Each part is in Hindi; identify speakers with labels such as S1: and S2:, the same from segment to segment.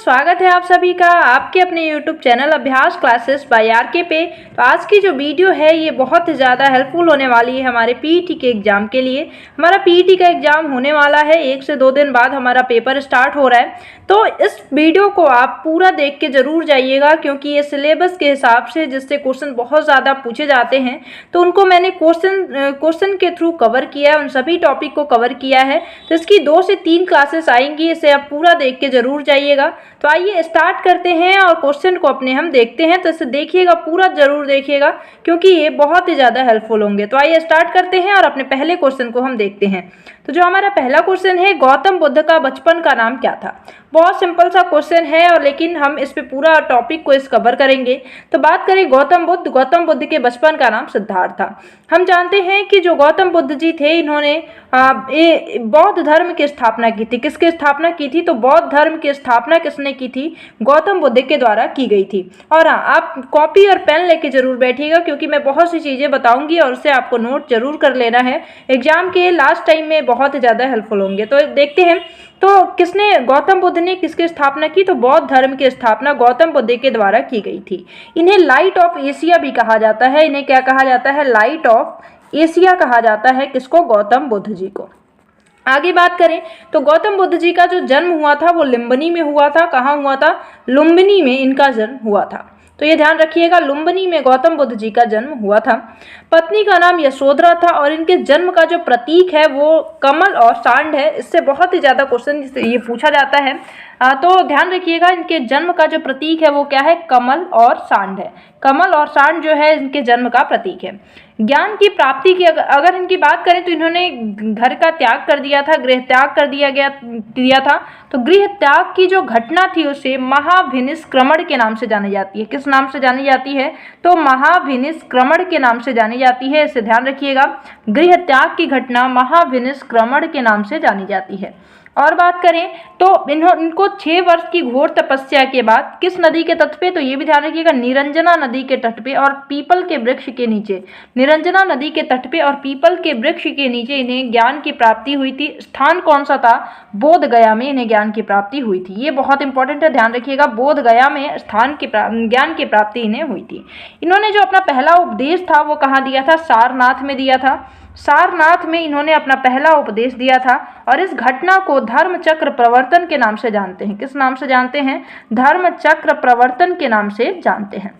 S1: स्वागत है आप सभी का आपके अपने YouTube चैनल अभ्यास क्लासेस बाय आरके पे। तो आज की जो वीडियो है ये बहुत ही ज़्यादा हेल्पफुल होने वाली है हमारे पीईटी के एग्ज़ाम के लिए। हमारा पीईटी का एग्ज़ाम होने वाला है, 1 से 2 दिन बाद हमारा पेपर स्टार्ट हो रहा है। तो इस वीडियो को आप पूरा देख के ज़रूर जाइएगा, क्योंकि ये सिलेबस के हिसाब से जिससे क्वेश्चन बहुत ज़्यादा पूछे जाते हैं तो उनको मैंने क्वेश्चन के थ्रू कवर किया है, उन सभी टॉपिक को कवर किया है। तो इसकी 2 से 3 क्लासेस आएंगी, इसे आप पूरा देख के ज़रूर जाइएगा। तो आइए स्टार्ट करते हैं और क्वेश्चन को अपने हम देखते हैं। तो इसे देखिएगा, पूरा जरूर देखिएगा, क्योंकि ये बहुत ही ज़्यादा हेल्पफुल होंगे। तो आइए स्टार्ट करते हैं और अपने पहले क्वेश्चन को हम देखते हैं। तो जो हमारा पहला क्वेश्चन है, गौतम बुद्ध का बचपन का नाम क्या था। बहुत सिंपल सा क्वेश्चन है, और लेकिन हम इस पे पूरा टॉपिक को इस कवर करेंगे। तो बात करें गौतम बुद्ध के बचपन का नाम सिद्धार्थ था। हम जानते हैं कि जो गौतम बुद्ध जी थे, इन्होंने बौद्ध धर्म की स्थापना की थी। किसकी स्थापना की थी? तो बौद्ध धर्म की स्थापना किसने की थी? गौतम बुद्ध के द्वारा की गई थी। और हाँ, आप कॉपी और पेन लेके जरूर बैठिएगा, क्योंकि मैं बहुत सी चीज़ें बताऊंगी और उससे आपको नोट जरूर कर लेना है। एग्जाम के लास्ट टाइम में बहुत ही ज़्यादा हेल्पफुल होंगे। तो देखते हैं, तो किसने, गौतम बुद्ध ने किसकी स्थापना की? तो बौद्ध धर्म की स्थापना गौतम बुद्ध के द्वारा की गई थी। इन्हें लाइट ऑफ एशिया भी कहा जाता है। इन्हें क्या कहा जाता है? लाइट ऑफ एशिया कहा जाता है। किसको? गौतम बुद्ध जी को। आगे बात करें तो गौतम बुद्ध जी का जो जन्म हुआ था वो लुम्बिनी में हुआ था। कहाँ हुआ था? लुम्बिनी में इनका जन्म हुआ था। तो ये ध्यान रखिएगा, लुम्बिनी में गौतम बुद्ध जी का जन्म हुआ था। पत्नी का नाम यशोधरा था, और इनके जन्म का जो प्रतीक है वो कमल और सांड है। इससे बहुत ही ज़्यादा क्वेश्चन ये पूछा जाता है। तो ध्यान रखिएगा, इनके जन्म का जो प्रतीक है वो क्या है? कमल और सांड है। कमल और सांड जो है इनके जन्म का प्रतीक है। ज्ञान की प्राप्ति की अगर इनकी बात करें तो इन्होंने घर का त्याग कर दिया था, गृह त्याग कर दिया था। तो गृह त्याग की जो घटना थी उसे महाभिनिष्क्रमण के नाम से जानी जाती है। किस नाम से जानी जाती है? तो महाभिनिष्क्रमण के नाम से जानी जाती है। इसे ध्यान रखिएगा, गृह त्याग की घटना महाभिनिष्क्रमण के नाम से जानी जाती है। और बात करें तो इनको 6 वर्ष की घोर तपस्या के बाद किस नदी के तट पे? तो ये भी ध्यान रखिएगा, निरंजना नदी के तट पे और पीपल के वृक्ष के नीचे। निरंजना नदी के तट पे और पीपल के वृक्ष के नीचे इन्हें ज्ञान की प्राप्ति हुई थी। स्थान कौन सा था? बोध गया में इन्हें ज्ञान की प्राप्ति हुई थी। ये बहुत इंपॉर्टेंट है, ध्यान रखिएगा, बोध गया में ज्ञान की प्राप्ति इन्हें हुई थी। इन्होंने जो अपना पहला उपदेश था वो कहाँ दिया था? सारनाथ में दिया था। सारनाथ में इन्होंने अपना पहला उपदेश दिया था, और इस घटना को धर्म चक्र प्रवर्तन के नाम से जानते हैं। किस नाम से जानते हैं? धर्म चक्र प्रवर्तन के नाम से जानते हैं।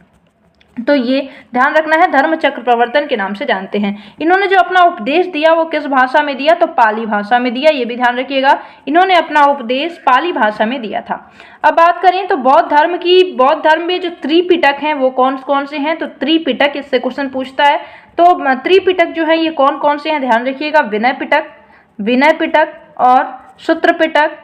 S1: तो ये ध्यान रखना है, धर्म चक्र प्रवर्तन के नाम से जानते हैं। इन्होंने जो अपना उपदेश दिया वो किस भाषा में दिया? तो पाली भाषा में दिया। ये भी ध्यान रखिएगा, इन्होंने अपना उपदेश पाली भाषा में दिया था। अब बात करें तो बौद्ध धर्म में जो त्रिपिटक हैं वो कौन कौन से हैं? तो त्रिपिटक, इससे क्वेश्चन पूछता है। तो त्रिपिटक जो है ये कौन कौन से हैं? ध्यान रखिएगा, विनय पिटक और सूत्र पिटक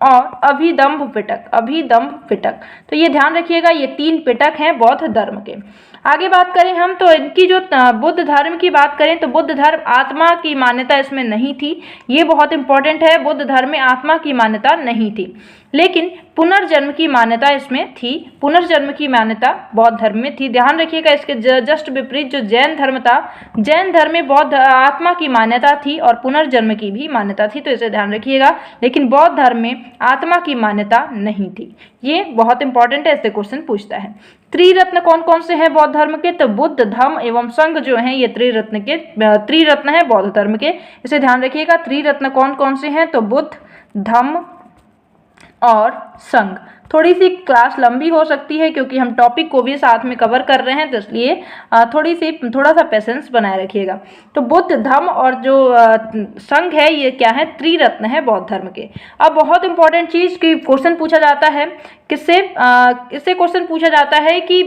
S1: और अभिदम्भ पिटक। तो ये ध्यान रखिएगा, ये 3 पिटक हैं बौद्ध धर्म के। आगे बात करें हम तो इनकी जो बुद्ध धर्म की बात करें तो बुद्ध धर्म आत्मा की मान्यता इसमें नहीं थी। ये बहुत इंपॉर्टेंट है, बुद्ध धर्म में आत्मा की मान्यता नहीं थी, लेकिन पुनर्जन्म की मान्यता इसमें थी। पुनर्जन्म की मान्यता बौद्ध धर्म में थी। ध्यान रखिएगा, इसके जस्ट विपरीत जो जैन धर्म था, जैन धर्म में बौद्ध आत्मा की मान्यता थी और पुनर्जन्म की भी मान्यता थी। तो इसे ध्यान रखिएगा, लेकिन बौद्ध धर्म में आत्मा की मान्यता नहीं थी। ये बहुत इंपॉर्टेंट है, इससे क्वेश्चन पूछता है। त्रिरत्न कौन कौन से हैं बौद्ध धर्म के? तो बुद्ध, धम्म एवं संघ जो हैं ये त्रिरत्न है बौद्ध धर्म के। इसे ध्यान रखिएगा, त्रिरत्न कौन कौन से हैं? तो बुद्ध, धम्म और संघ। थोड़ी सी क्लास लंबी हो सकती है, क्योंकि हम टॉपिक को भी साथ में कवर कर रहे हैं, तो इसलिए थोड़ा सा पेशेंस बनाए रखिएगा। तो बुद्ध, धम्म और जो संघ है ये क्या है? त्रिरत्न है बौद्ध धर्म के। अब बहुत इंपॉर्टेंट चीज की क्वेश्चन पूछा जाता है, इससे क्वेश्चन पूछा जाता है कि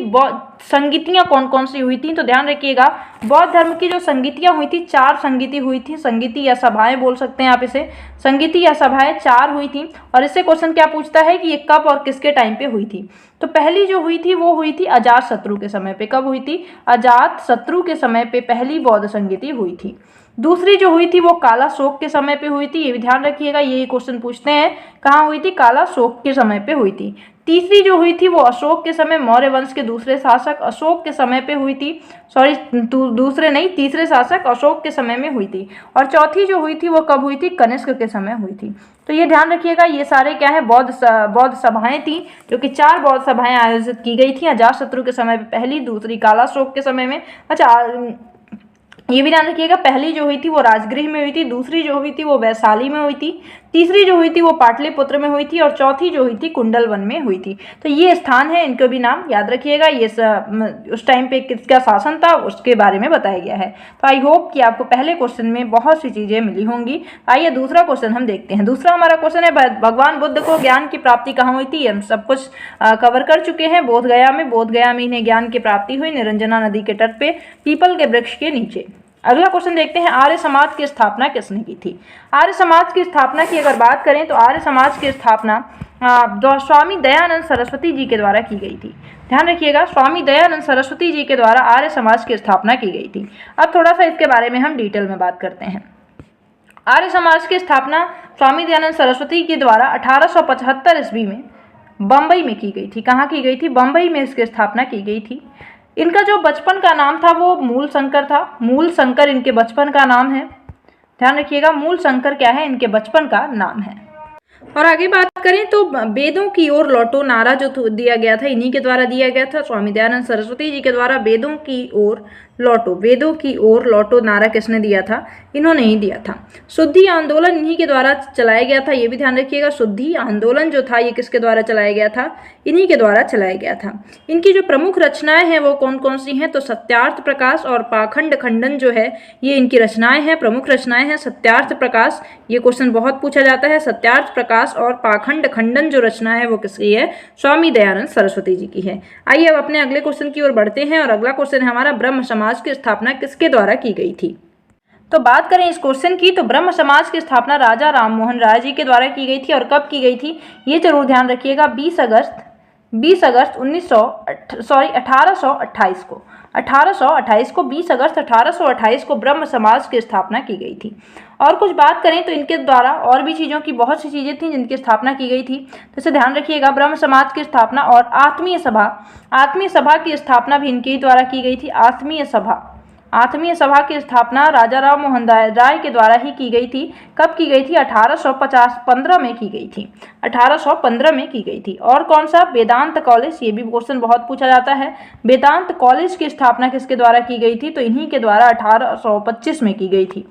S1: संगीतियाँ कौन कौन सी हुई थी। तो ध्यान रखिएगा, बौद्ध धर्म की जो संगीतियाँ हुई थी, 4 संगीति हुई थी। संगीति या सभाएं बोल सकते हैं आप इसे, संगीति या सभाएं 4 हुई थी। और इससे क्वेश्चन क्या पूछता है कि ये कब और किसके टाइम पे हुई थी। तो पहली जो हुई थी वो हुई थी अजात शत्रु के समय पे। कब हुई थी? अजात शत्रु के समय पे पहली बौद्ध संगीति हुई थी। दूसरी जो हुई थी वो काला शोक के समय पे हुई थी। ये भी ध्यान रखिएगा, ये क्वेश्चन पूछते हैं, कहाँ हुई थी? काला शोक के समय पे हुई थी। तीसरी जो हुई थी वो अशोक के समय, मौर्य वंश के दूसरे शासक अशोक के समय पे हुई थी। सॉरी, दूसरे नहीं, तीसरे शासक अशोक के समय में हुई थी। और चौथी जो हुई थी वो कब हुई थी? कनिष्क के समय हुई थी। तो ये ध्यान रखिएगा, ये सारे क्या है? बौद्ध सभाएं थी, जो कि 4 बौद्ध सभाएं आयोजित की गई थी। अजातशत्रु के समय पे पहली, दूसरी कालाशोक के समय में। अच्छा, ये भी ध्यान रखिएगा, पहली जो हुई थी वो राजगृह में हुई थी, दूसरी जो हुई थी वो वैशाली में हुई थी, तीसरी जो हुई थी वो पाटलिपुत्र में हुई थी, और चौथी जो हुई थी कुंडलवन में हुई थी। तो ये स्थान है, इनको भी नाम याद रखिएगा। ये उस टाइम पे किसका शासन था उसके बारे में बताया गया है। तो आई होप कि आपको पहले क्वेश्चन में बहुत सी चीज़ें मिली होंगी। आइए दूसरा क्वेश्चन हम देखते हैं। दूसरा हमारा क्वेश्चन है, भगवान बुद्ध को ज्ञान की प्राप्ति कहाँ हुई थी? हम सब कुछ कवर कर चुके हैं। बोधगया में इन्हें ज्ञान की प्राप्ति हुई, निरंजना नदी के तट पे पीपल के वृक्ष के नीचे। अगला क्वेश्चन देखते हैं, आर्य समाज की स्थापना किसने की थी? आर्य समाज की स्थापना की अगर बात करें तो आर्य समाज की स्थापना स्वामी दयानंद सरस्वती जी के द्वारा की गई थी। ध्यान रखिएगा, स्वामी दयानंद सरस्वती जी के द्वारा आर्य समाज की स्थापना की गई थी। अब थोड़ा सा इसके बारे में हम डिटेल में बात करते हैं। आर्य समाज की स्थापना स्वामी दयानंद सरस्वती के द्वारा 1875 ईस्वी में बम्बई में की गई थी। कहाँ की गई थी? बम्बई में इसकी स्थापना की गई थी। इनका जो बचपन का नाम था वो मूल शंकर था। मूल शंकर इनके बचपन का नाम है। ध्यान रखिएगा, मूल शंकर क्या है? इनके बचपन का नाम है। और आगे बात करें तो वेदों की ओर लौटो नारा जो दिया गया था, इन्हीं के द्वारा दिया गया था। स्वामी दयानंद सरस्वती जी के द्वारा वेदों की ओर लौटो नारा किसने दिया था? इन्होंने ही दिया था। शुद्धि आंदोलन इन्हीं के द्वारा चलाया गया था। ये भी ध्यान रखिएगा, शुद्धि आंदोलन जो था ये किसके द्वारा चलाया गया था? इन्हीं के द्वारा चलाया गया था। इनकी जो प्रमुख रचनाएं हैं वो कौन कौन सी हैं? तो सत्यार्थ प्रकाश और पाखंड खंडन जो है ये इनकी रचनाएं हैं, प्रमुख रचनाएं हैं। सत्यार्थ प्रकाश, ये क्वेश्चन बहुत पूछा जाता है। सत्यार्थ प्रकाश और पाखंड खंडन जो रचना है वो किसकी है? स्वामी दयानंद सरस्वती जी की है। आइए अब अपने अगले क्वेश्चन की ओर बढ़ते हैं, और अगला क्वेश्चन है हमारा, ब्रह्म समाज की स्थापना किसके द्वारा की गई थी? तो बात करें इस क्वेश्चन की तो ब्रह्म समाज की स्थापना राजा राममोहन राय जी के द्वारा की गई थी। और कब की गई थी? ये जरूर ध्यान रखिएगा, 20 अगस्त 1828 को। 20 अगस्त 1828 को ब्रह्म समाज की स्थापना की गई थी। और कुछ बात करें तो इनके द्वारा और भी चीज़ों की बहुत सी चीज़ें थी जिनकी स्थापना की गई थी। तो इसे ध्यान रखिएगा, ब्रह्म समाज की स्थापना और आत्मीय सभा की स्थापना भी इनके द्वारा की गई थी। आत्मीय सभा की स्थापना राजा राम मोहन राय के द्वारा ही की गई थी। कब की गई थी? 1815 में की गई थी। 1815 में की गई थी। और कौन सा? वेदांत कॉलेज, ये भी क्वेश्चन बहुत पूछा जाता है। वेदांत कॉलेज की स्थापना किसके द्वारा की गई थी? तो इन्हीं के द्वारा 1825 में की गई थी।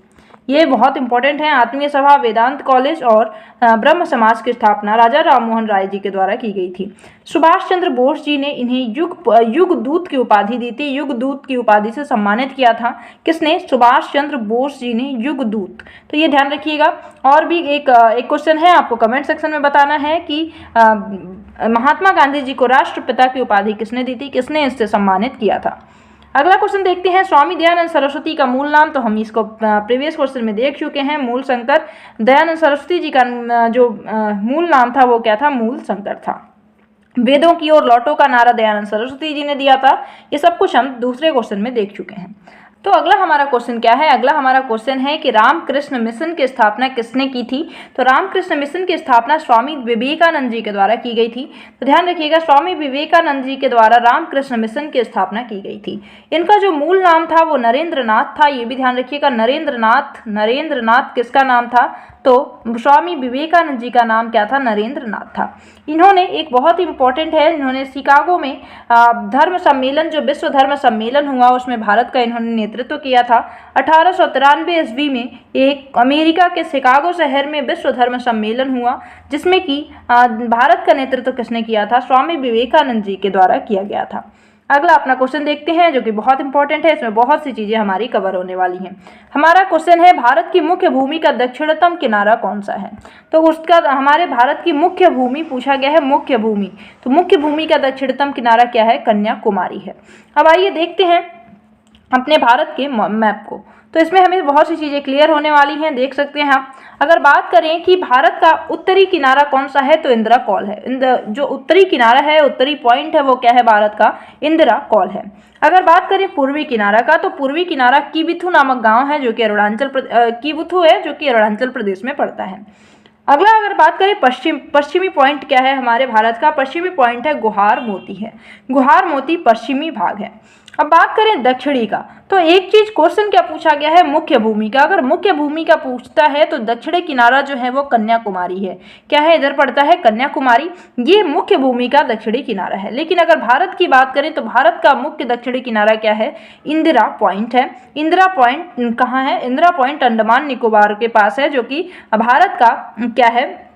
S1: ये बहुत इंपॉर्टेंट है। आत्मीय सभा, वेदांत कॉलेज और ब्रह्म समाज की स्थापना राजा राममोहन राय जी के द्वारा की गई थी। सुभाष चंद्र बोस जी ने इन्हें युग दूत की उपाधि दी थी। युग दूत की उपाधि से सम्मानित किया था। किसने? सुभाष चंद्र बोस जी ने युग दूत। तो ये ध्यान रखिएगा। और भी एक क्वेश्चन है, आपको कमेंट सेक्शन में बताना है कि महात्मा गांधी जी को राष्ट्रपिता की उपाधि किसने दी थी? किसने इससे सम्मानित किया था? अगला क्वेश्चन देखते हैं, स्वामी दयानंद सरस्वती का मूल नाम। तो हम इसको प्रीवियस क्वेश्चन में देख चुके हैं। मूल शंकर। दयानंद सरस्वती जी का जो मूल नाम था वो क्या था? मूल शंकर था। वेदों की ओर लौटो का नारा दयानंद सरस्वती जी ने दिया था। ये सब कुछ हम दूसरे क्वेश्चन में देख चुके हैं। तो अगला हमारा क्वेश्चन क्या है? अगला हमारा क्वेश्चन है कि रामकृष्ण मिशन की स्थापना किसने की थी? तो रामकृष्ण मिशन की स्थापना स्वामी विवेकानंद जी के द्वारा की गई थी। तो ध्यान रखिएगा, स्वामी विवेकानंद जी के द्वारा रामकृष्ण मिशन की स्थापना की गई थी। इनका जो मूल नाम था वो नरेंद्रनाथ था। ये भी ध्यान रखिएगा, नरेंद्रनाथ किसका नाम था? तो स्वामी विवेकानंद जी का नाम क्या था? नरेंद्रनाथ था। इन्होंने एक बहुत इंपॉर्टेंट है, इन्होंने शिकागो में धर्म सम्मेलन, जो विश्व धर्म सम्मेलन हुआ उसमें भारत का इन्होंने नेतृत्व किया था। 1893 ईस्वी में एक अमेरिका के शिकागो शहर में विश्व धर्म सम्मेलन हुआ, जिसमें कि भारत का नेतृत्व किसने किया था? स्वामी विवेकानंद जी के द्वारा किया गया था। अगला अपना क्वेश्चन देखते हैं, जो कि बहुत इंपॉर्टेंट है। इसमें बहुत सी चीजें हमारी कवर होने वाली हैं। हमारा क्वेश्चन है, भारत की मुख्य भूमि का दक्षिणतम किनारा कौन सा है? तो उसका हमारे भारत की मुख्य भूमि पूछा गया है। मुख्य भूमि, तो मुख्य भूमि का दक्षिणतम किनारा क्या है? कन्याकुमारी है। अब आइए देखते हैं अपने भारत के मैप को। तो इसमें हमें बहुत सी चीज़ें क्लियर होने वाली हैं, देख सकते हैं आप। अगर बात करें कि भारत का उत्तरी किनारा कौन सा है, तो इंदिरा कौल है। जो उत्तरी किनारा है, उत्तरी पॉइंट है, वो क्या है? भारत का इंदिरा कौल है। अगर बात करें पूर्वी किनारा का, तो पूर्वी किनारा किबुथु नामक गांव है, जो कि अरुणाचल प्रदेश में पड़ता है। अगला अगर बात करें पश्चिमी पॉइंट क्या है हमारे भारत का, पश्चिमी पॉइंट है गुहार मोती है। गुहार मोती पश्चिमी भाग है। अब बात करें दक्षिणी का, तो एक चीज क्वेश्चन क्या पूछा गया है, मुख्य भूमि का। अगर मुख्य भूमि का पूछता है तो दक्षिणी किनारा जो है वो कन्याकुमारी है। क्या है, इधर पड़ता है कन्याकुमारी, ये मुख्य भूमि का दक्षिणी किनारा है। लेकिन अगर भारत की बात करें तो भारत का मुख्य दक्षिणी किनारा क्या है, इंदिरा पॉइंट है। इंदिरा पॉइंट कहाँ है, इंदिरा पॉइंट अंडमान निकोबार के पास है, जो कि भारत का क्या है,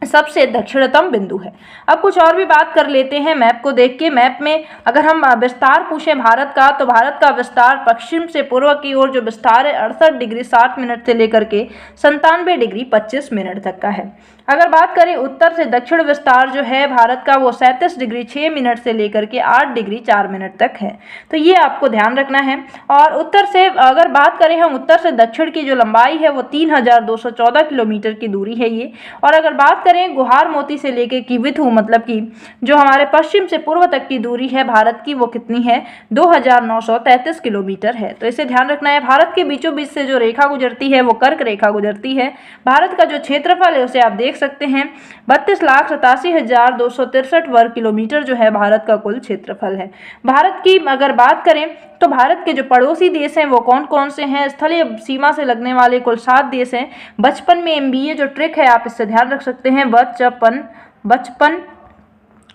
S1: सबसे दक्षिणतम बिंदु है। अब कुछ और भी बात कर लेते हैं मैप को देख के। मैप में अगर हम विस्तार पूछें भारत का, तो भारत का विस्तार पश्चिम से पूर्व की ओर जो विस्तार है 68 डिग्री 60 मिनट से लेकर के 97 डिग्री 25 मिनट तक का है। अगर बात करें उत्तर से दक्षिण विस्तार जो है भारत का, वो 37 डिग्री 6 मिनट से लेकर के 8 डिग्री 4 मिनट तक है। तो ये आपको ध्यान रखना है। और उत्तर से अगर बात करें हम, उत्तर से दक्षिण की जो लंबाई है वो 3214 किलोमीटर की दूरी है ये। और अगर बात करें गुहार मोती से लेकर की विथु, मतलब कि जो हमारे पश्चिम से पूर्व तक की दूरी है भारत की, वो कितनी है, 2933 किलोमीटर है। तो इसे ध्यान रखना है। भारत के बीचों बीच से जो रेखा गुजरती है वो कर्क रेखा गुजरती है। भारत का जो क्षेत्रफल है उसे आप देख सकते हैं, 32,87,263 वर्ग किलोमीटर जो है भारत का कुल क्षेत्रफल है। भारत की अगर बात करें तो भारत के जो पड़ोसी देश हैं वो कौन कौन से हैं, स्थलीय सीमा से लगने वाले कुल 7 देश हैं। बचपन में MBA जो ट्रिक है आप इससे ध्यान रख सकते हैं, बचपन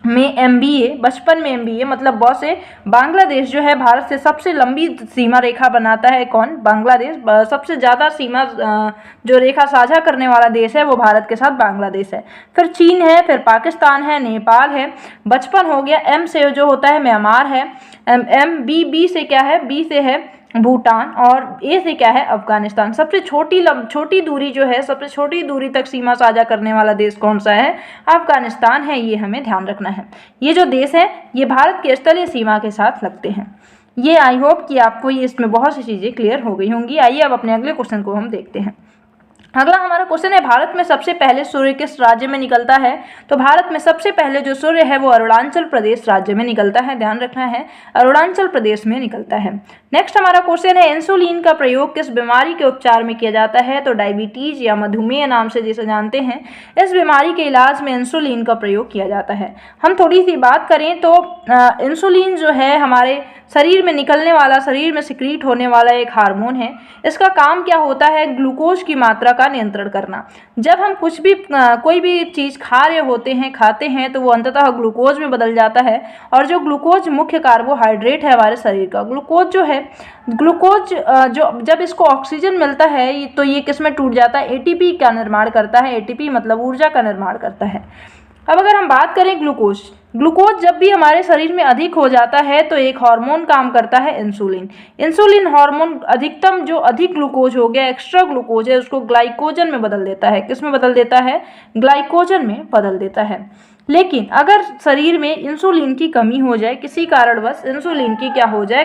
S1: में MBA मतलब ब से बांग्लादेश जो है भारत से सबसे लंबी सीमा रेखा बनाता है। कौन, बांग्लादेश। सबसे ज़्यादा सीमा जो रेखा साझा करने वाला देश है वो भारत के साथ बांग्लादेश है। फिर चीन है, फिर पाकिस्तान है, नेपाल है। बचपन हो गया। M से जो होता है म्यांमार है। B से क्या है, B से है भूटान, और A से क्या है, अफगानिस्तान। सबसे छोटी दूरी जो है, सबसे छोटी दूरी तक सीमा साझा करने वाला देश कौन सा है, अफगानिस्तान है। ये हमें ध्यान रखना है। ये जो देश है ये भारत के स्थलीय सीमा के साथ लगते हैं। ये आई होप कि आपको ये इसमें बहुत सी चीज़ें क्लियर हो गई होंगी। आइए अब अपने अगले क्वेश्चन को हम देखते हैं। अगला हमारा क्वेश्चन है, भारत में सबसे पहले सूर्य किस राज्य में निकलता है। तो भारत में सबसे पहले जो सूर्य है वो अरुणाचल प्रदेश राज्य में निकलता है। ध्यान रखना है, अरुणाचल प्रदेश में निकलता है। नेक्स्ट हमारा क्वेश्चन है, इंसुलिन का प्रयोग किस बीमारी के उपचार में किया जाता है। तो डायबिटीज या मधुमेह नाम से जिसे जानते हैं, इस बीमारी के इलाज में इंसुलिन का प्रयोग किया जाता है। हम थोड़ी सी बात करें तो इंसुलिन जो है हमारे शरीर में निकलने वाला, शरीर में सिक्रीट होने वाला एक हार्मोन है। इसका काम क्या होता है, ग्लूकोज की मात्रा का नियंत्रण करना। जब हम कोई भी चीज़ खाते हैं तो वो अंततः ग्लूकोज में बदल जाता है। और जो ग्लूकोज मुख्य कार्बोहाइड्रेट है हमारे शरीर का, ग्लूकोज जब इसको ऑक्सीजन मिलता है तो ये किस में टूट जाता है, ATP का निर्माण करता है। ATP मतलब ऊर्जा का निर्माण करता है। अब अगर हम बात करें ग्लूकोज जब भी हमारे शरीर में अधिक हो जाता है तो एक हार्मोन काम करता है, इंसुलिन हार्मोन अधिक ग्लूकोज हो गया, एक्स्ट्रा ग्लूकोज है, उसको ग्लाइकोजन में बदल देता है। किस में बदल देता है, ग्लाइकोजन में बदल देता है। लेकिन अगर शरीर में इंसुलिन की कमी हो जाए, किसी कारणवश इंसुलिन की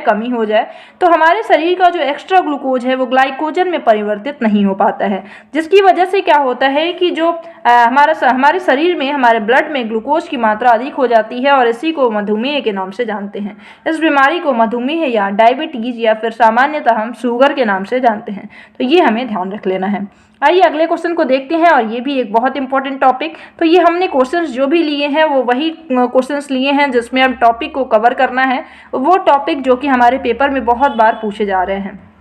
S1: कमी हो जाए, तो हमारे शरीर का जो एक्स्ट्रा ग्लूकोज है वो ग्लाइकोजन में परिवर्तित नहीं हो पाता है। जिसकी वजह से क्या होता है कि जो हमारे शरीर में, हमारे ब्लड में ग्लूकोज की मात्रा अधिक हो जाती है, और इसी को मधुमेह के नाम से जानते हैं। इस बीमारी को मधुमेह या डायबिटीज या फिर सामान्यतः हम शुगर के नाम से जानते हैं। तो ये हमें ध्यान रख लेना है। आइए अगले क्वेश्चन को देखते हैं, और ये भी एक बहुत इंपॉर्टेंट टॉपिक। तो ये हमने क्वेश्चंस जो भी लिए हैं वो वही क्वेश्चंस लिए हैं जिसमें हम टॉपिक को कवर करना है, वो टॉपिक जो कि हमारे पेपर में बहुत बार पूछे जा रहे हैं।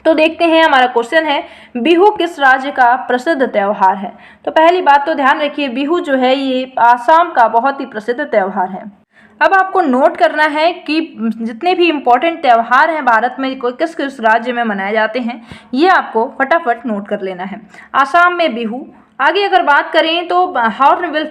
S1: तो देखते हैं, हमारा क्वेश्चन है, बिहू किस राज्य का प्रसिद्ध त्यौहार है। तो पहली बात तो ध्यान रखिए, बिहू जो है ये आसाम का बहुत ही प्रसिद्ध त्यौहार है। अब आपको नोट करना है कि जितने भी इम्पोर्टेंट त्यौहार हैं भारत में किस किस राज्य में मनाए जाते हैं, ये आपको फटाफट नोट कर लेना है। आसाम में बिहू। आगे अगर बात करें तो हॉर्नबिल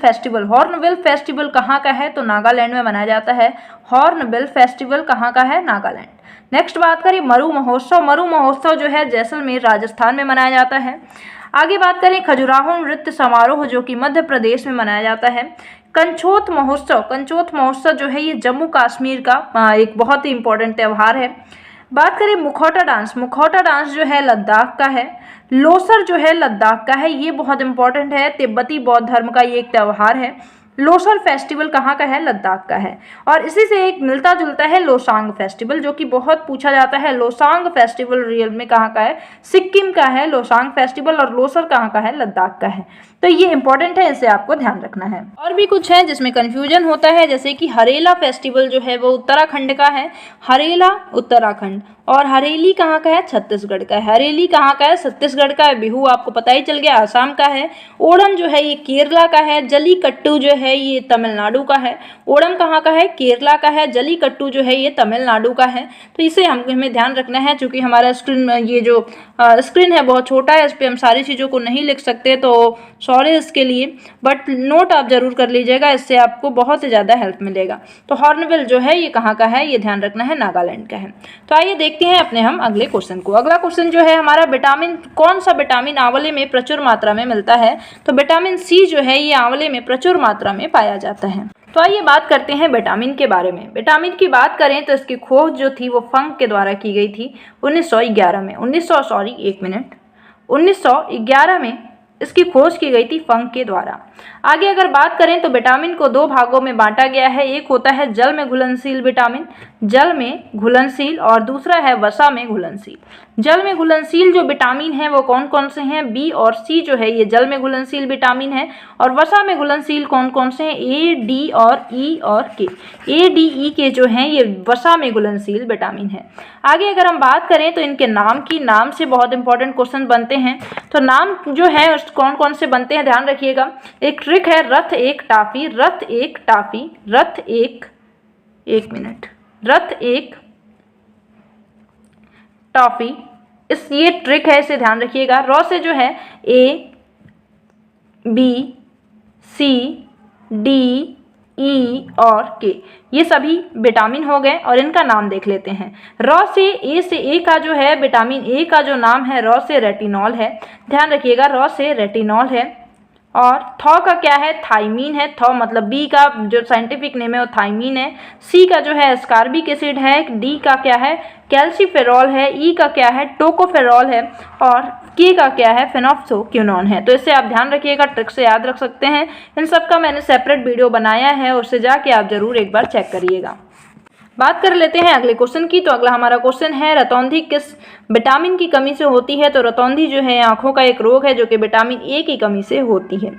S1: फेस्टिवल कहाँ का है, तो नागालैंड में मनाया जाता है। हॉर्नबिल फेस्टिवल कहाँ का है, नागालैंड। नेक्स्ट बात करें मरु महोत्सव जो है जैसलमेर राजस्थान में मनाया जाता है। आगे बात करें खजुराहो नृत्य समारोह जो कि मध्य प्रदेश में मनाया जाता है। कंचोत महोत्सव जो है ये जम्मू कश्मीर का एक बहुत ही इम्पोर्टेंट त्यौहार है। बात करें मुखौटा डांस जो है लद्दाख का है। लोसर जो है लद्दाख का है, ये बहुत इंपॉर्टेंट है, तिब्बती बौद्ध धर्म का ये एक त्यौहार है। लोसर फेस्टिवल कहाँ का है? लद्दाख का है। और इसी से एक मिलता जुलता है लोसांग फेस्टिवल, जो कि बहुत पूछा जाता है। लोसांग फेस्टिवल रियल में कहाँ का है? सिक्किम का है लोसांग फेस्टिवल, और लोसर कहाँ का है? लद्दाख का है। तो ये इंपॉर्टेंट है, इसे आपको ध्यान रखना है। और भी कुछ है जिसमें कन्फ्यूजन होता है, जैसे कि हरेला फेस्टिवल जो है वो उत्तराखंड का है, हरेला उत्तराखंड, और हरेली कहाँ का है? छत्तीसगढ़ का है। हरेली कहाँ का है? छत्तीसगढ़ का है। बिहू आपको पता ही चल गया, आसाम का है। ओणम जो है ये केरला का है। जलीकट्टू जो है ये तमिलनाडु का है। ओणम कहाँ का है? केरला का है। जलीकट्टू जो है ये तमिलनाडु का है। तो इसे हमें ध्यान रखना है, चूंकि हमारा स्क्रीन ये जो स्क्रीन है बहुत छोटा है, इस पर हम सारी चीज़ों को नहीं लिख सकते, तो सॉरी इसके लिए, बट नोट आप जरूर कर लीजिएगा, इससे आपको बहुत ही ज़्यादा हेल्प मिलेगा। तो हॉर्नबिल जो है ये कहाँ का है? ये ध्यान रखना है, नागालैंड का है। तो आइए देखते हैं अपने हम अगले क्वेश्चन को। अगला क्वेश्चन जो है हमारा, विटामिन, कौन सा विटामिन आंवले में प्रचुर मात्रा में मिलता है? तो विटामिन सी जो है ये आंवले में प्रचुर मात्रा में पाया जाता है। तो आइए बात करते हैं विटामिन के बारे में। विटामिन की बात करें तो इसकी खोज जो थी वो फंक के द्वारा की गई थी 1911 में। 1911 में इसकी खोज की गई थी फंक के द्वारा। आगे अगर बात करें तो विटामिन को दो भागों में बांटा गया है। एक होता है जल में घुलनशील विटामिन, जल में घुलनशील, और दूसरा है वसा में घुलनशील। जल में घुलनशील जो विटामिन है वो कौन कौन से हैं? बी और सी जो है ये जल में घुलनशील विटामिन है। और वसा में घुलनशील कौन कौन से हैं? ए, डी और ई और के। ए, डी, ई के जो हैं ये वसा में घुलनशील विटामिन है। आगे अगर हम बात करें तो इनके नाम की, नाम से बहुत इंपॉर्टेंट क्वेश्चन बनते हैं। तो नाम जो है कौन कौन से बनते हैं ध्यान रखिएगा। एक ट्रिक है, रथ एक टाफी, रथ एक टाफी, रथ एक मिनट, रथ एक टॉफी, ये ट्रिक है, इसे ध्यान रखिएगा। रॉ से जो है ए, बी, सी, डी, ई और के, ये सभी विटामिन हो गए। और इनका नाम देख लेते हैं। रॉ से ए का जो है विटामिन ए का जो नाम है रॉ से रेटिनॉल है, ध्यान रखिएगा, रॉ से रेटिनॉल है। और थॉ का क्या है? थाइमीन है। थॉ मतलब बी का जो साइंटिफिक नेम है वो थाइमीन है। सी का जो है एस्कार्बिक एसिड है। डी का क्या है? कैल्सीफेरॉल है। ई का क्या है? टोकोफेरॉल है। और के का क्या है? फेनोक्सोक्विनोन है। तो इसे आप ध्यान रखिएगा, ट्रिक से याद रख सकते हैं। इन सब का मैंने सेपरेट वीडियो बनाया है, उससे जाके आप जरूर एक बार चेक करिएगा। बात कर लेते हैं अगले क्वेश्चन की। तो अगला हमारा क्वेश्चन है, रतौंधी किस विटामिन की कमी से होती है? तो रतौंधी जो है आंखों का एक रोग है जो कि विटामिन ए की कमी से होती है।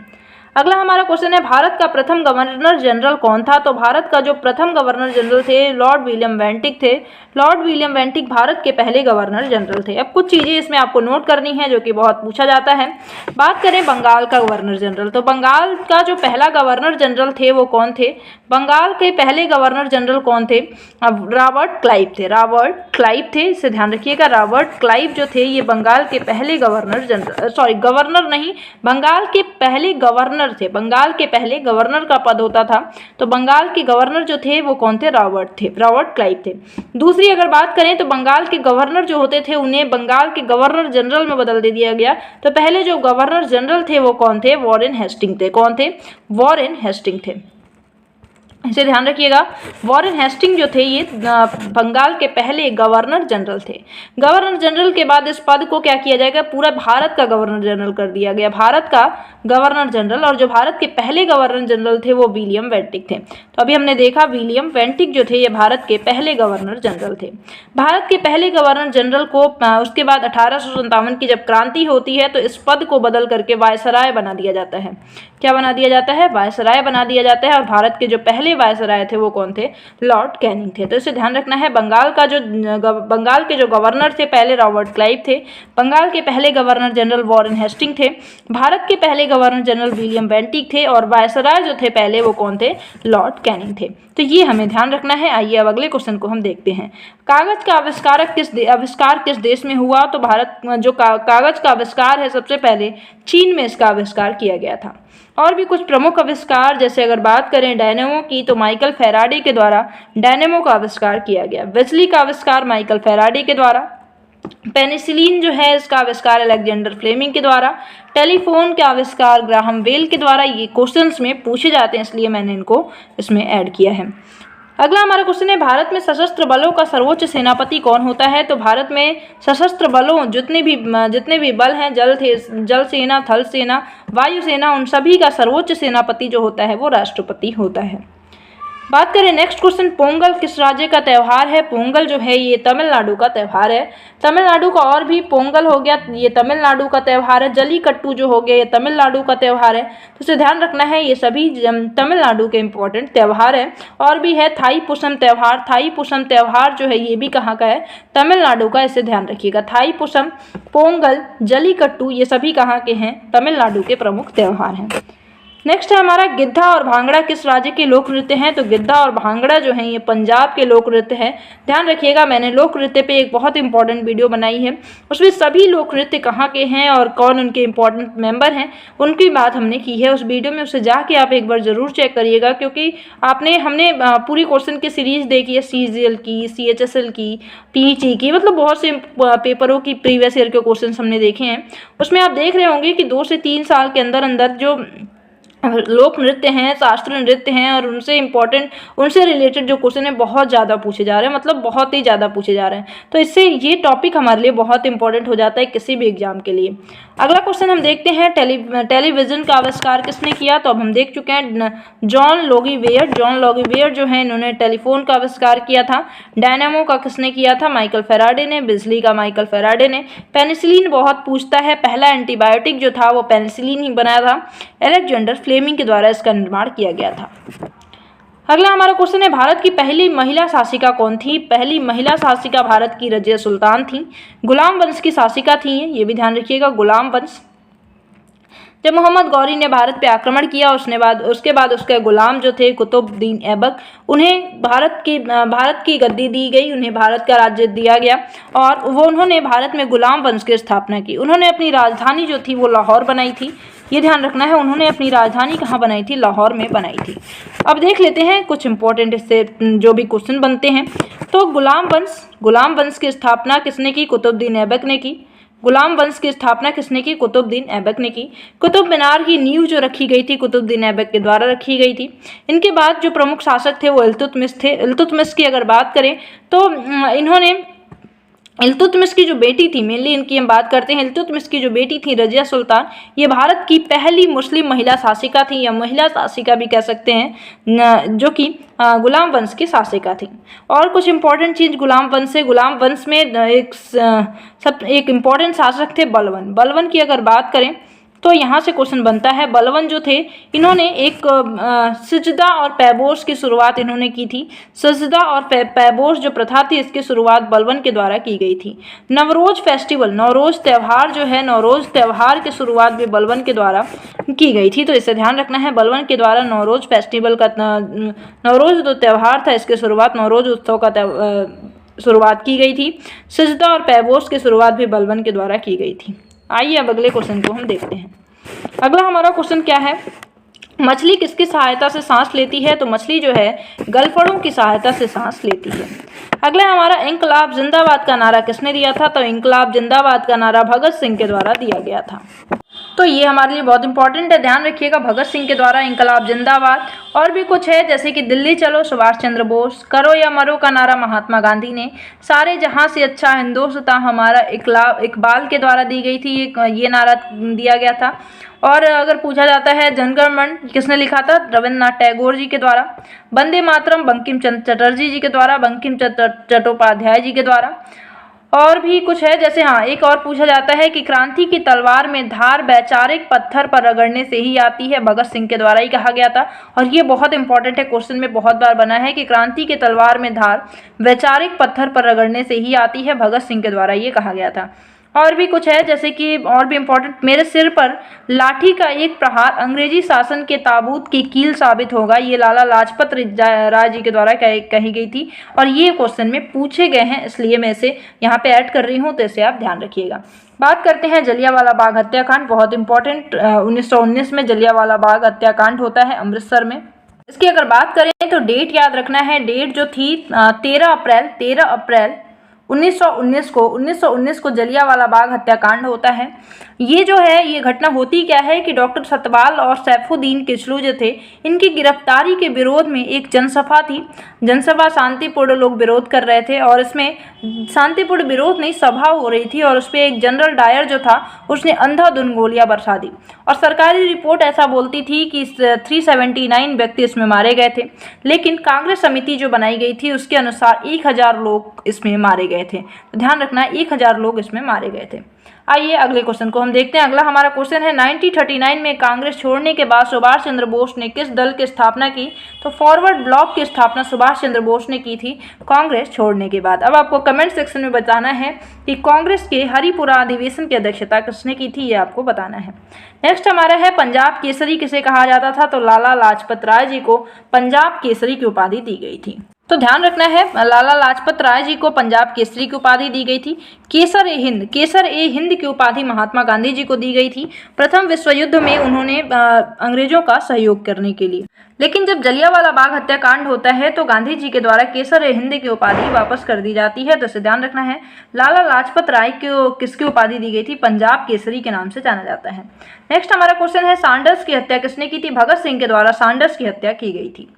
S1: अगला हमारा क्वेश्चन है, भारत का प्रथम गवर्नर जनरल कौन था? तो भारत का जो प्रथम गवर्नर जनरल थे लॉर्ड विलियम बेंटिक थे। लॉर्ड विलियम बेंटिक भारत के पहले गवर्नर जनरल थे। अब कुछ चीज़ें इसमें आपको नोट करनी है जो कि बहुत पूछा जाता है। बात करें बंगाल का गवर्नर जनरल, तो बंगाल का जो पहला गवर्नर जनरल थे वो कौन थे? बंगाल के पहले गवर्नर जनरल कौन थे? अब रॉबर्ट क्लाइव थे। रॉबर्ट क्लाइव थे, इसे ध्यान रखिएगा। रॉबर्ट क्लाइव जो थे ये बंगाल के पहले गवर्नर जनरल, सॉरी गवर्नर नहीं, बंगाल के पहले गवर्नर थे। बंगाल के पहले गवर्नर का पद होता था, तो बंगाल के गवर्नर जो थे वो कौन थे? रॉबर्ट क्लाइव थे। दूसरी अगर बात करें तो बंगाल के गवर्नर जो होते थे उन्हें बंगाल के गवर्नर जनरल में बदल दे दिया गया। तो पहले जो गवर्नर जनरल थे वो कौन थे? वॉरेन हेस्टिंग थे। कौन थे? वॉरेन हेस्टिंग थे, इसे ध्यान रखिएगा। वॉरेन हेस्टिंग जो थे ये बंगाल के पहले गवर्नर जनरल थे। गवर्नर जनरल के बाद इस पद को क्या किया जाएगा? पूरा भारत का गवर्नर जनरल कर दिया गया, भारत का गवर्नर जनरल। और जो भारत के पहले गवर्नर जनरल थे वो विलियम बेंटिक थे। तो अभी हमने देखा विलियम बेंटिक जो थे ये भारत के पहले गवर्नर जनरल थे। भारत के पहले गवर्नर जनरल को उसके बाद 1857 की जब क्रांति होती है तो इस पद को बदल करके वायसराय बना दिया जाता है। क्या बना दिया जाता है? वायसराय बना दिया जाता है। और भारत के जो पहले वायसराय थे वो कौन थे? लॉर्ड कैनिंग थे। तो इसे ध्यान रखना है। बंगाल के जो गवर्नर थे पहले रॉबर्ट क्लाइव थे। बंगाल के पहले गवर्नर जनरल वॉरेन हेस्टिंग थे। भारत के पहले गवर्नर जनरल विलियम बेंटिक थे। और वायसराय जो थे पहले वो कौन थे? लॉर्ड कैनिंग थे। तो ये हमें ध्यान रखना है। आइए अब अगले क्वेश्चन को हम देखते हैं। कागज का आविष्कार किस देश में हुआ? तो भारत जो कागज का आविष्कार है सबसे पहले चीन में इसका आविष्कार किया गया था। और भी कुछ प्रमुख आविष्कार, जैसे अगर बात करें डायनेमो की तो माइकल फैराडे के द्वारा डायनेमो का आविष्कार किया गया। बिजली का आविष्कार माइकल फैराडे के द्वारा। पेनिसिलिन जो है इसका आविष्कार अलेक्जेंडर फ्लेमिंग के द्वारा। टेलीफोन का आविष्कार ग्राहम बेल के द्वारा। ये क्वेश्चंस में पूछे जाते हैं इसलिए मैंने इनको इसमें ऐड किया है। अगला हमारा क्वेश्चन है, भारत में सशस्त्र बलों का सर्वोच्च सेनापति कौन होता है? तो भारत में सशस्त्र बलों जितने भी बल हैं, जल सेना, थल सेना, वायु सेना, उन सभी का सर्वोच्च सेनापति जो होता है वो राष्ट्रपति होता है। बात करें नेक्स्ट क्वेश्चन, पोंगल किस राज्य का त्यौहार है? पोंगल जो है ये तमिलनाडु का त्यौहार है। तमिलनाडु का और भी पोंगल हो गया, ये तमिलनाडु का त्यौहार है। जलीकट्टू जो हो गया ये तमिलनाडु का त्यौहार है। तो इसे ध्यान रखना है, ये सभी तमिलनाडु के इंपॉर्टेंट त्यौहार है। और भी है थाई पुसम त्यौहार। थाई पुसम त्यौहार जो है ये भी कहाँ का है? तमिलनाडु का, इसे ध्यान रखिएगा। थाई पुसम, पोंगल, जलीकट्टू ये सभी कहाँ के हैं? तमिलनाडु के प्रमुख त्यौहार हैं। नेक्स्ट है हमारा, गिद्धा और भांगड़ा किस राज्य के लोक नृत्य हैं? तो गिद्धा और भांगड़ा जो है ये पंजाब के लोक नृत्य है। ध्यान रखिएगा, मैंने लोक नृत्य पे एक बहुत इंपॉर्टेंट वीडियो बनाई है, उसमें सभी लोक नृत्य कहाँ के हैं और कौन उनके इंपॉर्टेंट मेंबर हैं उनकी बात हमने की है उस वीडियो में। उसे जाके आप एक बार जरूर चेक करिएगा, क्योंकि हमने पूरी क्वेश्चन की सीरीज देखी है, CGL की, CHSL की, PG की, मतलब बहुत से पेपरों की प्रीवियस ईयर के क्वेश्चन हमने देखे हैं। उसमें आप देख रहे होंगे कि 2 से 3 साल के अंदर अंदर जो लोक नृत्य हैं, शास्त्रीय नृत्य हैं और उनसे रिलेटेड जो क्वेश्चन है बहुत ज़्यादा पूछे जा रहे हैं, मतलब बहुत ही ज़्यादा पूछे जा रहे हैं। तो इससे ये टॉपिक हमारे लिए बहुत इंपॉर्टेंट हो जाता है किसी भी एग्जाम के लिए। अगला क्वेश्चन हम देखते हैं, टेलीविज़न का आविष्कार किसने किया? तो अब हम देख चुके हैं जॉन लोगी-वेयर। जॉन लोगी-वेयर जो है इन्होंने टेलीफोन का आविष्कार किया था। डायनामो का किसने किया था? माइकल फेराडे ने। बिजली का माइकल फेराडे ने। पेनिसिलिन बहुत पूछता है, पहला एंटीबायोटिक जो था वो पेनिसिलिन ही बनाया था। अलेक्जेंडर फ्लेमिंग के द्वारा इसका निर्माण किया गया था। अगला हमारा क्वेश्चन है, भारत की पहली महिला शासिका कौन थी? पहली महिला शासिका भारत की रजिया सुल्तान थी। गुलाम वंश की शासिका थी ये भी ध्यान रखिएगा, गुलाम वंश। जब मोहम्मद गौरी ने भारत पे आक्रमण किया उसके बाद उसके गुलाम जो थे कुतुबुद्दीन ऐबक, उन्हें भारत की गद्दी दी गई, उन्हें भारत का राज्य दिया गया और उन्होंने भारत में गुलाम वंश की स्थापना की। उन्होंने अपनी राजधानी जो थी वो लाहौर बनाई थी। ये ध्यान रखना है, उन्होंने अपनी राजधानी कहाँ बनाई थी? लाहौर में बनाई थी। अब देख लेते हैं कुछ इंपॉर्टेंट इससे जो भी क्वेश्चन बनते हैं। तो गुलाम वंश की स्थापना किसने की? कुतुबुद्दीन ऐबक ने की। गुलाम वंश की स्थापना किसने की? कुतुबुद्दीन ऐबक ने की। कुतुब मीनार की नींव जो रखी गई थी कुतुबुद्दीन ऐबक के द्वारा रखी गई थी। इनके बाद जो प्रमुख शासक थे वो इल्तुतमिश थे। इल्तुतमिश की अगर बात करें तो इन्होंने इल्तुतमिश की जो बेटी थी, मेनली इनकी हम बात करते हैं, इल्तुतमिश की जो बेटी थी रजिया सुल्तान, ये भारत की पहली मुस्लिम महिला शासिका थी या महिला शासिका भी कह सकते हैं, जो कि गुलाम वंश की शासिका थी। और कुछ इंपॉर्टेंट चीज़ गुलाम वंश में एक इम्पॉर्टेंट शासक थे बलवन। बलवन की अगर बात करें तो यहाँ से क्वेश्चन बनता है, बलवन जो थे इन्होंने एक सजदा और पैबोस की शुरुआत इन्होंने की थी। सजदा और पैबोस जो प्रथा थी इसकी शुरुआत बलवन के द्वारा की गई थी। नवरोज फेस्टिवल, नवरोज त्यौहार जो है, नवरोज त्यौहार की शुरुआत भी बलवन के द्वारा की गई थी। तो इसे ध्यान रखना है, बलवन के द्वारा नवरोज फेस्टिवल का, नवरोज जो त्यौहार था इसकी शुरुआत, नवरोज उत्सव का शुरुआत की गई थी। सजदा और पैबोस की शुरुआत भी बलवन के द्वारा की गई थी। आइए अब अगले क्वेश्चन को हम देखते हैं। अगला हमारा क्वेश्चन क्या है, मछली किसकी सहायता से सांस लेती है? तो मछली जो है गलफड़ों की सहायता से सांस लेती है। अगला हमारा, इंकलाब जिंदाबाद का नारा किसने दिया था? तो इंकलाब जिंदाबाद का नारा भगत सिंह के द्वारा दिया गया था। तो ये हमारे लिए बहुत इंपॉर्टेंट है, ध्यान रखिएगा, भगत सिंह के द्वारा इंकलाब जिंदाबाद। और भी कुछ है जैसे कि दिल्ली चलो सुभाष चंद्र बोस, करो या मरो का नारा महात्मा गांधी ने, सारे जहां से अच्छा हिंदुस्तान हमारा इकबाल के द्वारा दी गई थी, ये नारा दिया गया था। और अगर पूछा जाता है जनगण मन किसने लिखा था? रविन्द्रनाथ टैगोर जी के द्वारा। वंदे मातरम बंकिम चंद्र चटर्जी जी के द्वारा, बंकिम चट्टोपाध्याय जी के द्वारा। और भी कुछ है जैसे एक और पूछा जाता है कि क्रांति की तलवार में धार वैचारिक पत्थर पर रगड़ने से ही आती है, भगत सिंह के द्वारा ही कहा गया था। और ये बहुत इंपॉर्टेंट है, क्वेश्चन में बहुत बार बना है कि क्रांति की तलवार में धार वैचारिक पत्थर पर रगड़ने से ही आती है, भगत सिंह के द्वारा ये कहा गया था। और भी कुछ है जैसे कि और भी इम्पोर्टेंट, मेरे सिर पर लाठी का एक प्रहार अंग्रेजी शासन के ताबूत की कील साबित होगा, ये लाला लाजपत राय जी के द्वारा कही गई थी। और ये क्वेश्चन में पूछे गए हैं, इसलिए मैं इसे यहाँ पे ऐड कर रही हूँ, तो इसे आप ध्यान रखिएगा। बात करते हैं जलियांवाला बाग हत्याकांड, बहुत इंपॉर्टेंट, 1919 में जलियांवाला बाग हत्याकांड होता है अमृतसर में। इसकी अगर बात करें तो डेट याद रखना है, डेट जो थी 13 अप्रैल 1919 को जलियांवाला बाग हत्याकांड होता है। ये जो है ये घटना होती क्या है कि डॉक्टर सतपाल और सैफुद्दीन किचलू जो थे, इनकी गिरफ्तारी के विरोध में एक जनसभा थी। जनसभा शांतिपूर्ण लोग विरोध कर रहे थे और इसमें शांतिपूर्ण विरोध नहीं, सभा हो रही थी और उस पर एक जनरल डायर जो था उसने अंधाधुंध गोलियां बरसा दी और सरकारी रिपोर्ट ऐसा बोलती थी कि 379 व्यक्ति इसमें मारे गए थे, लेकिन कांग्रेस समिति जो बनाई गई थी उसके अनुसार 1000 लोग इसमें मारे गए थे। तो ध्यान रखना 1000 लोग इसमें मारे गए थे। आइए अगले क्वेश्चन को हम देखते हैं। अगला हमारा क्वेश्चन है 1939 में कांग्रेस छोड़ने के बाद सुभाष चंद्र बोस ने किस दल की स्थापना की? तो फॉरवर्ड ब्लॉक की स्थापना सुभाष चंद्र बोस ने की थी कांग्रेस छोड़ने के बाद। अब आपको कमेंट सेक्शन में बताना है कि कांग्रेस के हरिपुरा अधिवेशन की अध्यक्षता किसने की थी, ये आपको बताना है। नेक्स्ट हमारा है पंजाब केसरी किसे कहा जाता था? तो लाला लाजपत राय जी को पंजाब केसरी की उपाधि दी गई थी। तो ध्यान रखना है लाला लाजपत राय जी को पंजाब केसरी की उपाधि दी गई थी। केसर ए हिंद की उपाधि महात्मा गांधी जी को दी गई थी प्रथम विश्व युद्ध में उन्होंने अंग्रेजों का सहयोग करने के लिए। लेकिन जब जलियांवाला बाग हत्याकांड होता है तो गांधी जी के द्वारा केसर ए हिंद की उपाधि वापस कर दी जाती है। तो इसे ध्यान रखना है, लाला लाजपत राय को किसकी उपाधि दी गई थी? पंजाब केसरी के नाम से जाना जाता है। नेक्स्ट हमारा क्वेश्चन है सांडर्स की हत्या किसने की थी? भगत सिंह के द्वारा सांडर्स की हत्या की गई थी।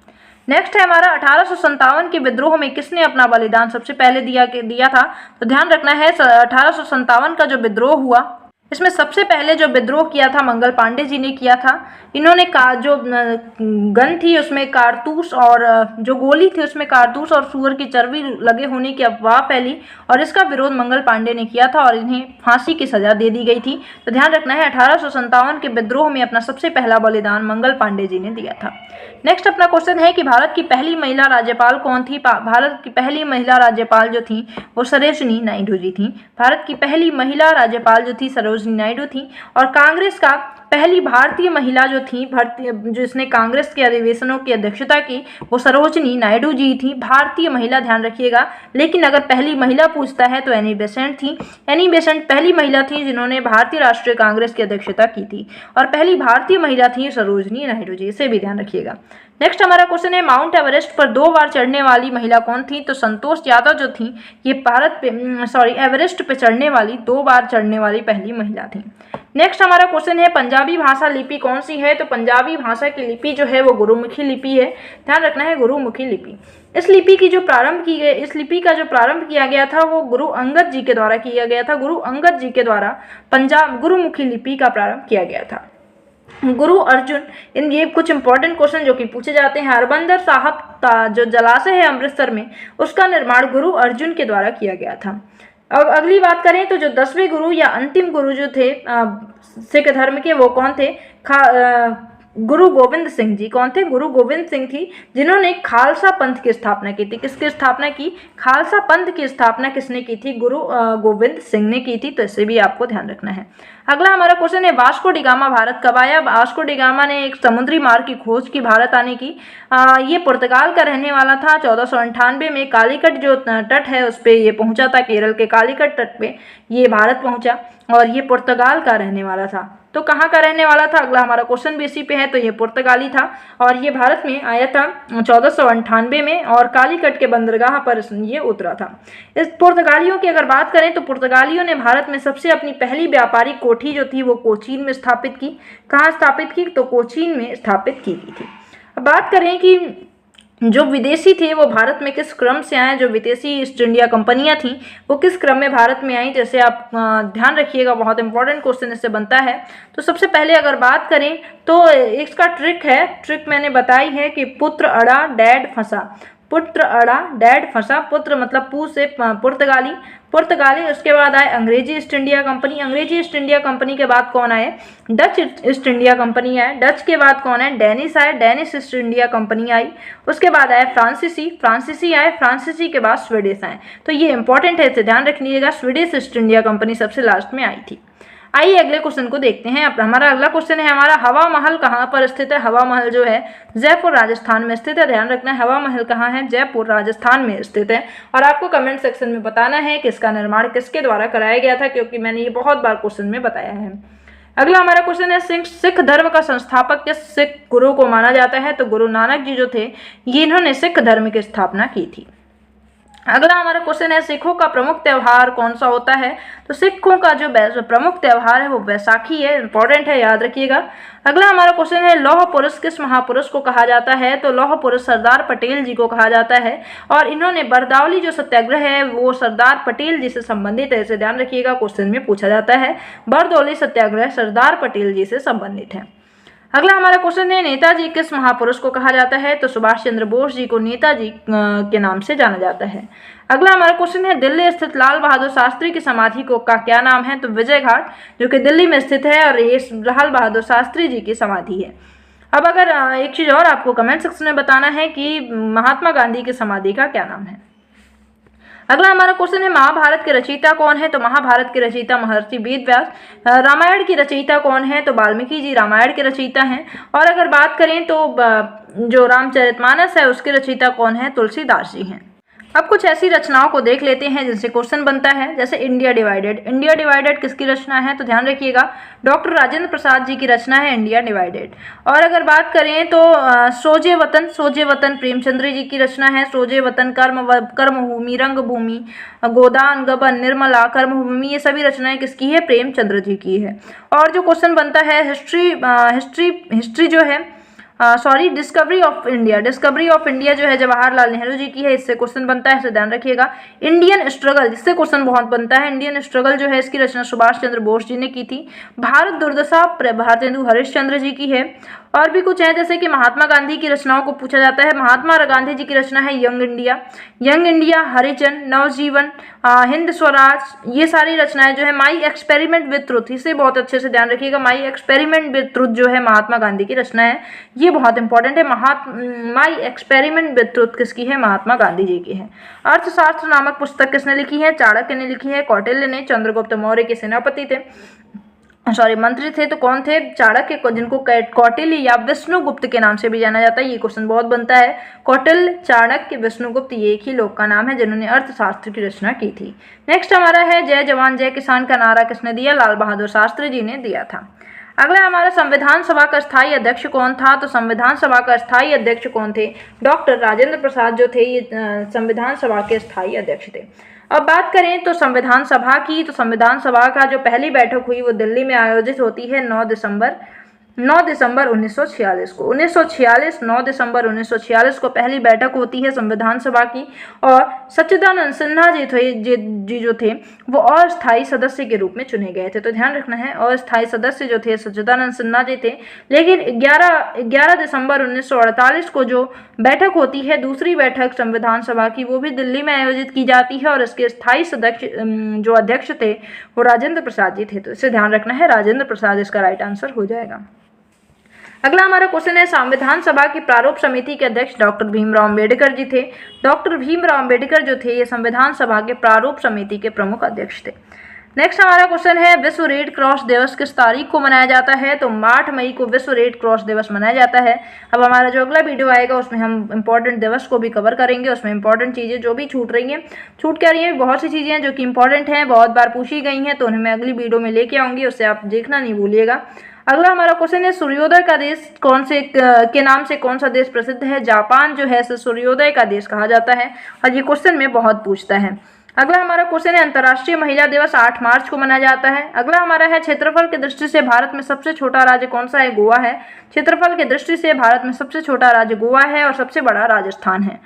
S1: नेक्स्ट है हमारा 1857 के विद्रोह में किसने अपना बलिदान सबसे पहले दिया था? तो ध्यान रखना है 1857 का जो विद्रोह हुआ इसमें सबसे पहले जो विद्रोह किया था मंगल पांडे जी ने किया था। इन्होंने जो गन थी उसमें कारतूस और जो गोली थी उसमें कारतूस और सूअर की चर्बी लगे होने की अफवाह फैली और इसका विरोध मंगल पांडे ने किया था और इन्हें फांसी की सजा दे दी गई थी। तो ध्यान रखना है 1857 के विद्रोह में अपना सबसे पहला बलिदान मंगल पांडे जी ने दिया था। नेक्स्ट अपना क्वेश्चन है कि भारत की पहली महिला राज्यपाल कौन थी? भारत की पहली महिला राज्यपाल जो थी वो सरोजिनी नायडू जी थी। भारत की पहली महिला राज्यपाल जो थी सरोजिनी नायडू थी। और कांग्रेस का पहली भारतीय महिला जो थी जो इसने कांग्रेस के अधिवेशनों की अध्यक्षता की वो सरोजिनी नायडू जी थी। भारतीय महिला ध्यान रखिएगा, लेकिन अगर पहली महिला पूछता है तो एनी बेसेंट थी। एनी बेसेंट पहली महिला थी जिन्होंने भारतीय राष्ट्रीय कांग्रेस की अध्यक्षता की थी और पहली भारतीय महिला थी सरोजिनी नायडू जी, इसे भी ध्यान रखिएगा। नेक्स्ट हमारा क्वेश्चन है माउंट एवरेस्ट पर 2 बार चढ़ने वाली महिला कौन थी? तो संतोष यादव जो थी ये एवरेस्ट पे चढ़ने वाली 2 बार चढ़ने वाली पहली महिला थी। नेक्स्ट हमारा क्वेश्चन है पंजाबी भाषा लिपि कौन सी है? तो पंजाबी भाषा की लिपि जो है वो गुरुमुखी लिपि है। ध्यान रखना है गुरुमुखी लिपि। इस लिपि का जो प्रारंभ किया गया था वो गुरु अंगद जी के द्वारा किया गया था। गुरु अंगद जी के द्वारा पंजाब गुरुमुखी लिपि का प्रारंभ किया गया था। गुरु अर्जुन ये कुछ इंपॉर्टेंट क्वेश्चन जो कि पूछे जाते हैं। हरबंदर साहब जो जलाशय है अमृतसर में उसका निर्माण गुरु अर्जुन के द्वारा किया गया था। अब अगली बात करें तो जो 10वें गुरु या अंतिम गुरु जो थे सिख धर्म के वो कौन थे? गुरु गोविंद सिंह जी। कौन थे? गुरु गोविंद सिंह थी जिन्होंने खालसा पंथ की स्थापना की थी। किसकी स्थापना की? खालसा पंथ की स्थापना किसने की थी? गुरु गोविंद सिंह ने की थी। तो इसे भी आपको ध्यान रखना है। अगला हमारा क्वेश्चन है वास्को डी गामा भारत कब आया? वास्को डी गामा ने एक समुद्री मार्ग की खोज की भारत आने की। ये पुर्तगाल का रहने वाला था। 1498 में कालीकट जो तट है उस पर ये पहुंचा था। केरल के कालीकट तट पे ये भारत पहुंचा और ये पुर्तगाल का रहने वाला था। तो कहाँ का रहने वाला था? अगला हमारा क्वेश्चन भी इसी पे है। तो ये पुर्तगाली था और ये भारत में आया था 1498 में और कालीकट के बंदरगाह पर ये उतरा था। इस पुर्तगालियों की अगर बात करें तो पुर्तगालियों ने भारत में सबसे अपनी पहली व्यापारिक कोठी जो थी वो कोचीन में स्थापित की। कहाँ स्थापित की? तो कोचीन में स्थापित की गई थी। अब बात करें कि जो विदेशी थे वो भारत में किस क्रम से आए? जो विदेशी ईस्ट इंडिया कंपनियां थी वो किस क्रम में भारत में आई? जैसे आप ध्यान रखिएगा, बहुत इंपॉर्टेंट क्वेश्चन इससे बनता है। तो सबसे पहले अगर बात करें तो इसका ट्रिक मैंने बताई है कि पुत्र अड़ा डैड फंसा। पुत्र अड़ा डैड फंसा। पुत्र मतलब पू से पुर्तगाली, उसके बाद आए अंग्रेजी ईस्ट इंडिया कंपनी। अंग्रेजी ईस्ट इंडिया कंपनी के बाद कौन आए? डच ईस्ट इंडिया कंपनी आए। डच के बाद कौन आए? डेनिश आए। डेनिश ईस्ट इंडिया कंपनी आई। उसके बाद आए फ्रांसीसी आए। फ्रांसीसी के बाद स्वीडिश आए। तो ये इंपॉर्टेंट है, इसे ध्यान रखिएगा। स्वीडिश ईस्ट इंडिया कंपनी सबसे लास्ट में आई थी। आइए अगले क्वेश्चन को देखते हैं। अब हमारा अगला क्वेश्चन है हमारा हवा महल कहाँ पर स्थित है? हवा महल जो है जयपुर राजस्थान में स्थित है। ध्यान रखना है हवा महल कहाँ है? जयपुर राजस्थान में स्थित है। और आपको कमेंट सेक्शन में बताना है कि इसका निर्माण किसके द्वारा कराया गया था, क्योंकि मैंने ये बहुत बार क्वेश्चन में बताया है। अगला हमारा क्वेश्चन है सिख धर्म का संस्थापक किस सिख गुरु को माना जाता है? तो गुरु नानक जी जो थे ये इन्होंने सिख धर्म की स्थापना की थी। अगला हमारा क्वेश्चन है सिखों का प्रमुख त्यौहार कौन सा होता है। तो सिखों का जो प्रमुख त्यौहार है वो बैसाखी है, इंपॉर्टेंट है, याद रखिएगा। अगला हमारा क्वेश्चन है लौह पुरुष किस महापुरुष को कहा जाता है। तो लौह पुरुष सरदार पटेल जी को कहा जाता है और इन्होंने बरदौली जो सत्याग्रह है वो सरदार पटेल जी से संबंधित है, इसे ध्यान रखिएगा, क्वेश्चन में पूछा जाता है। बरदौली सत्याग्रह सरदार पटेल जी से संबंधित है। अगला हमारा क्वेश्चन है नेताजी किस महापुरुष को कहा जाता है। तो सुभाष चंद्र बोस जी को नेताजी के नाम से जाना जाता है। अगला हमारा क्वेश्चन है दिल्ली स्थित लाल बहादुर शास्त्री की समाधि को का क्या नाम है। तो विजय घाट, जो कि दिल्ली में स्थित है और ये लाल बहादुर शास्त्री जी की समाधि है। अब अगर एक चीज और आपको कमेंट सेक्शन में बताना है कि महात्मा गांधी की समाधि का क्या नाम है। अगला हमारा क्वेश्चन है महाभारत के रचयिता कौन है। तो महाभारत के रचयिता महर्षि वेद व्यास। रामायण की रचयिता कौन है। तो वाल्मीकि जी रामायण के रचयिता हैं। और अगर बात करें तो जो रामचरितमानस है उसके रचयिता कौन है। तुलसीदास जी हैं। अब कुछ ऐसी रचनाओं को देख लेते हैं जिनसे क्वेश्चन बनता है, जैसे इंडिया डिवाइडेड। इंडिया डिवाइडेड किसकी रचना है। तो ध्यान रखिएगा डॉक्टर राजेंद्र प्रसाद जी की रचना है इंडिया डिवाइडेड। और अगर बात करें तो सोजे वतन प्रेमचंद्र जी की रचना है। सोजे वतन, कर्मभूमि, रंगभूमि, गोदान, गबन, निर्मला, कर्मभूमि, ये सभी रचनाएं किसकी है। प्रेमचंद्र जी की है। और जो क्वेश्चन बनता है हिस्ट्री जो है डिस्कवरी ऑफ इंडिया जो है जवाहरलाल नेहरू जी की है, इससे क्वेश्चन बनता है, इसे ध्यान रखिएगा। इंडियन स्ट्रगल, जिससे क्वेश्चन बहुत बनता है, इंडियन स्ट्रगल जो है इसकी रचना सुभाष चंद्र बोस जी ने की थी। भारत दुर्दशा भारतेंदु हरिश्चंद्र जी की है। और भी कुछ है जैसे कि महात्मा गांधी की रचनाओं को पूछा जाता है। महात्मा गांधी जी की रचना है यंग इंडिया, हरिजन, नवजीवन, हिंद स्वराज, ये सारी रचनाएं जो है माई एक्सपेरिमेंट विद ट्रुथ, इसे बहुत अच्छे से ध्यान रखिएगा। माई एक्सपेरिमेंट विद ट्रुथ जो है महात्मा गांधी की रचना है, ये बहुत इंपॉर्टेंट है। माई एक्सपेरिमेंट विद ट्रुथ किसकी है। महात्मा गांधी जी की है। अर्थशास्त्र नामक पुस्तक किसने लिखी है। चाणक्य ने लिखी है। कौटिल्य ने, चंद्रगुप्त मौर्य के सेनापति थे, मंत्री थे। तो कौन थे। चाणक्य को, जिनको कौटिल्य या विष्णुगुप्त के नाम से भी जाना जाता है, ये क्वेश्चन बहुत बनता है। कौटिल्य, चाणक्य, विष्णुगुप्त, ये एक ही लोग का नाम है जिन्होंने अर्थशास्त्र की रचना की थी। नेक्स्ट हमारा है जय जवान जय किसान का नारा किसने दिया। लाल बहादुर शास्त्री जी ने दिया था। अगला हमारा संविधान सभा का स्थायी अध्यक्ष कौन था। तो संविधान सभा का स्थायी अध्यक्ष कौन थे। डॉक्टर राजेंद्र प्रसाद जो थे ये संविधान सभा के स्थायी अध्यक्ष थे। अब बात करें तो संविधान सभा की, तो संविधान सभा का जो पहली बैठक हुई वो दिल्ली में आयोजित होती है 9 दिसंबर 1946 को। 9 दिसंबर 1946 को पहली बैठक होती है संविधान सभा की। और सच्चिदानंद सिन्हा जी जो थे वो अस्थायी सदस्य के रूप में चुने गए थे। तो ध्यान रखना है, अस्थायी सदस्य जो थे सच्चिदानंद सिन्हा जी थे। लेकिन 11 दिसंबर 1948 को जो बैठक होती है, दूसरी बैठक संविधान सभा की, वो भी दिल्ली में आयोजित की जाती है और इसके स्थायी जो अध्यक्ष थे वो राजेंद्र प्रसाद जी थे। तो इसे ध्यान रखना है, राजेंद्र प्रसाद इसका राइट आंसर हो जाएगा। अगला हमारा क्वेश्चन है संविधान सभा की प्रारूप समिति के अध्यक्ष डॉक्टर भीमराव अम्बेडकर जी थे। डॉक्टर भीमराव अम्बेडकर जो थे ये संविधान सभा के प्रारूप समिति के प्रमुख अध्यक्ष थे। नेक्स्ट हमारा क्वेश्चन है विश्व रेड क्रॉस दिवस किस तारीख को मनाया जाता है। तो 8 मई को विश्व रेड क्रॉस दिवस मनाया जाता है। अब हमारा जो अगला वीडियो आएगा उसमें हम इंपॉर्टेंट दिवस को भी कवर करेंगे, उसमें इंपॉर्टेंट चीज़ें जो भी छूट क्या रही हैं, बहुत सी चीज़ें हैं जो कि इंपॉर्टेंट हैं, बहुत बार पूछी गई हैं, तो उन्हें मैं अगली वीडियो में लेके आऊँगी, उससे आप देखना नहीं भूलिएगा। अगला हमारा क्वेश्चन है सूर्योदय का देश कौन से के नाम से कौन सा देश प्रसिद्ध है। जापान जो है सूर्योदय का देश कहा जाता है और ये क्वेश्चन में बहुत पूछता है। अगला हमारा क्वेश्चन है अंतर्राष्ट्रीय महिला दिवस 8 मार्च को मनाया जाता है। अगला हमारा है क्षेत्रफल की दृष्टि से भारत में सबसे छोटा राज्य कौन सा है। गोवा है। क्षेत्रफल की दृष्टि से भारत में सबसे छोटा राज्य गोवा है और सबसे बड़ा राजस्थान है।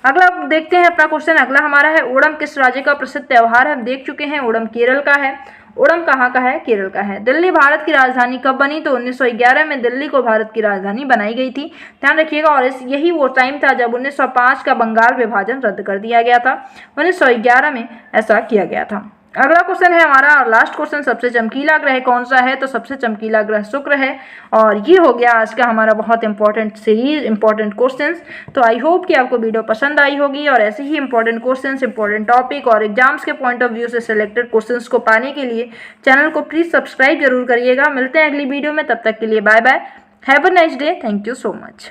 S1: अगला देखते हैं अपना क्वेश्चन। अगला हमारा है ओणम किस राज्य का प्रसिद्ध त्यौहार है। हम देख चुके हैं ओणम केरल का है। ओणम कहाँ का है, केरल का है। दिल्ली भारत की राजधानी कब बनी। तो 1911 में दिल्ली को भारत की राजधानी बनाई गई थी, ध्यान रखिएगा। और यही वो टाइम था जब 1905 का बंगाल विभाजन रद्द कर दिया गया था। 1911 में ऐसा किया गया था। अगला क्वेश्चन है हमारा और लास्ट क्वेश्चन, सबसे चमकीला ग्रह कौन सा है। तो सबसे चमकीला ग्रह शुक्र है। और ये हो गया आज का हमारा बहुत इंपॉर्टेंट सीरीज, इंपॉर्टेंट क्वेश्चंस। तो आई होप कि आपको वीडियो पसंद आई होगी और ऐसे ही इंपॉर्टेंट क्वेश्चंस, इंपॉर्टेंट टॉपिक और एग्जाम्स के पॉइंट ऑफ व्यू से सिलेक्टेड क्वेश्चंस को पाने के लिए चैनल को प्लीज सब्सक्राइब जरूर करिएगा। मिलते हैं अगली वीडियो में, तब तक के लिए bye bye, have a nice day, thank you so much.